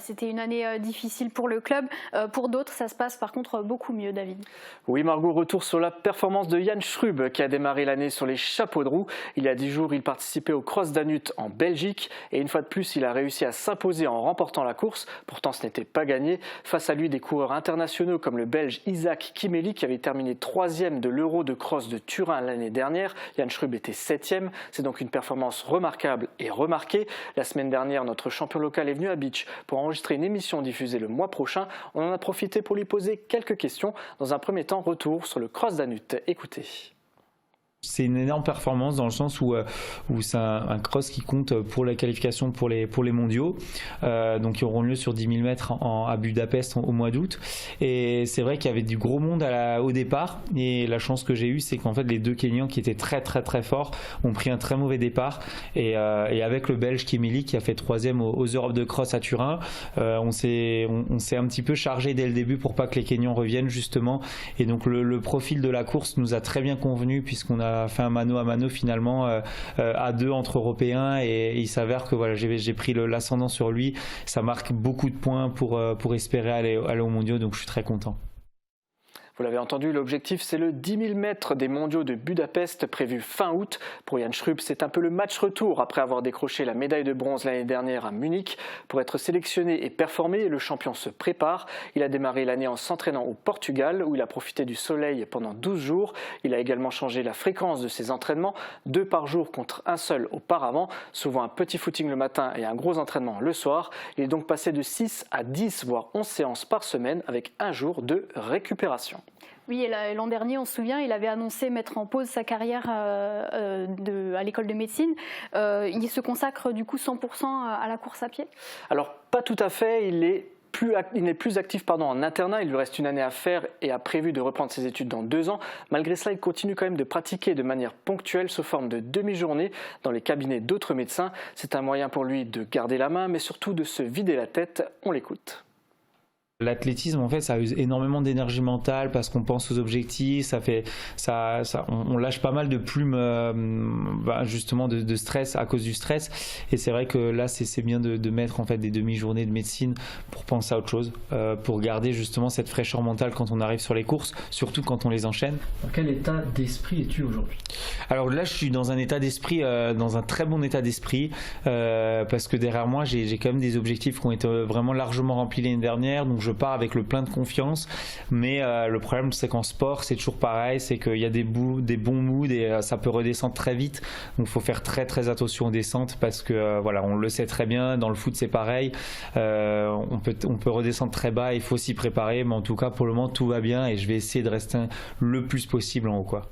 C'était une année difficile pour le club. Pour d'autres, ça se passe par contre beaucoup mieux, David. Oui, Margot, retour sur la performance de Jan Schrub qui a démarré l'année sur les chapeaux de roue. Il y a 10 jours, il participait au Cross Danut en Belgique et une fois de plus, il a réussi à s'imposer en remportant la course. Pourtant, ce n'était pas gagné. Face à lui, des coureurs internationaux comme le Belge Isaac Kimeli qui avait terminé 3e de l'Euro de cross de Turin l'année dernière. Jan Schrub était 7e. C'est donc une performance remarquable et remarquée. La semaine dernière, notre champion local est venu à Beach pour enregistrer une émission diffusée le mois prochain. On en a profité pour lui poser quelques questions. Dans un premier temps, retour sur le Cross Danut. Écoutez. C'est une énorme performance dans le sens où c'est un cross qui compte pour la qualification pour les mondiaux, donc qui auront lieu sur 10 000 mètres à Budapest au mois d'août. Et c'est vrai qu'il y avait du gros monde au départ. Et la chance que j'ai eue, c'est qu'en fait les deux Kenyans qui étaient très très très forts ont pris un très mauvais départ. Et avec le Belge Kimeli qui a fait 3e aux Europes de cross à Turin, on s'est un petit peu chargé dès le début pour pas que les Kenyans reviennent justement. Et donc le profil de la course nous a très bien convenu puisqu'on a fait un mano à mano finalement à deux entre Européens et il s'avère que voilà, j'ai pris l'ascendant sur lui. Ça marque beaucoup de points pour espérer aller aux mondiaux, donc je suis très content. Vous l'avez entendu, l'objectif c'est le 10 000 mètres des mondiaux de Budapest prévu fin août. Pour Jan Schrub, c'est un peu le match retour après avoir décroché la médaille de bronze l'année dernière à Munich. Pour être sélectionné et performer, le champion se prépare. Il a démarré l'année en s'entraînant au Portugal où il a profité du soleil pendant 12 jours. Il a également changé la fréquence de ses entraînements, 2 par jour contre un seul auparavant, souvent un petit footing le matin et un gros entraînement le soir. Il est donc passé de 6 à 10 voire 11 séances par semaine avec un jour de récupération. Oui, et l'an dernier, on se souvient, il avait annoncé mettre en pause sa carrière à l'école de médecine. Il se consacre du coup 100% à la course à pied? Alors, pas tout à fait. Il n'est plus actif en internat, il lui reste une année à faire et a prévu de reprendre ses études dans 2 ans. Malgré cela, il continue quand même de pratiquer de manière ponctuelle sous forme de demi-journée dans les cabinets d'autres médecins. C'est un moyen pour lui de garder la main, mais surtout de se vider la tête. On l'écoute. L'athlétisme, en fait, ça use énormément d'énergie mentale parce qu'on pense aux objectifs. On lâche pas mal de plumes, justement, de stress à cause du stress. Et c'est vrai que là, c'est bien de mettre en fait des demi-journées de médecine pour penser à autre chose, pour garder justement cette fraîcheur mentale quand on arrive sur les courses, surtout quand on les enchaîne. Dans quel état d'esprit es-tu aujourd'hui? Alors là, je suis dans un état d'esprit, dans un très bon état d'esprit, parce que derrière moi, j'ai quand même des objectifs qui ont été vraiment largement remplis l'année dernière. Donc je pars avec le plein de confiance, mais le problème c'est qu'en sport c'est toujours pareil, c'est qu'il y a des bons moods et ça peut redescendre très vite, donc il faut faire très très attention aux descentes parce que voilà, on le sait très bien, dans le foot c'est pareil, on peut redescendre très bas, il faut s'y préparer, mais en tout cas pour le moment tout va bien et je vais essayer de rester le plus possible en haut quoi.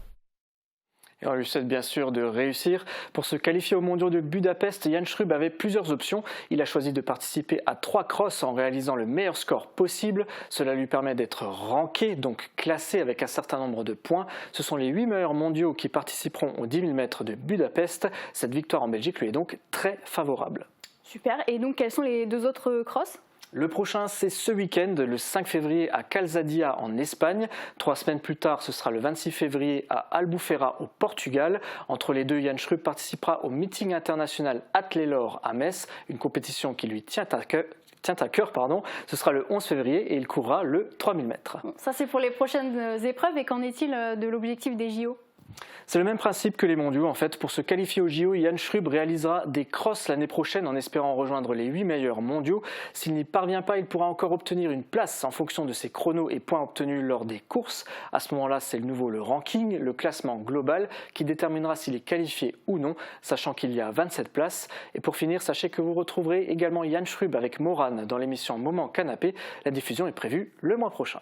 Et on lui souhaite bien sûr de réussir. Pour se qualifier aux mondiaux de Budapest, Jan Schrub avait plusieurs options. Il a choisi de participer à 3 crosses en réalisant le meilleur score possible. Cela lui permet d'être ranké, donc classé avec un certain nombre de points. Ce sont les 8 meilleurs mondiaux qui participeront aux 10 000 mètres de Budapest. Cette victoire en Belgique lui est donc très favorable. Super. Et donc, quels sont les 2 autres crosses? Le prochain, c'est ce week-end, le 5 février à Calzadia en Espagne. 3 semaines plus tard, ce sera le 26 février à Albufeira au Portugal. Entre les deux, Jan Schrub participera au meeting international Athlélor à Metz, une compétition qui lui tient à cœur. Ce sera le 11 février et il courra le 3000 mètres. Ça, c'est pour les prochaines épreuves. Et qu'en est-il de l'objectif des JO? C'est le même principe que les mondiaux. En fait, pour se qualifier aux JO, Jan Schrub réalisera des crosses l'année prochaine en espérant rejoindre les 8 meilleurs mondiaux. S'il n'y parvient pas, il pourra encore obtenir une place en fonction de ses chronos et points obtenus lors des courses. À ce moment-là, c'est le ranking, le classement global, qui déterminera s'il est qualifié ou non, sachant qu'il y a 27 places. Et pour finir, sachez que vous retrouverez également Jan Schrub avec Morane dans l'émission Moment Canapé. La diffusion est prévue le mois prochain.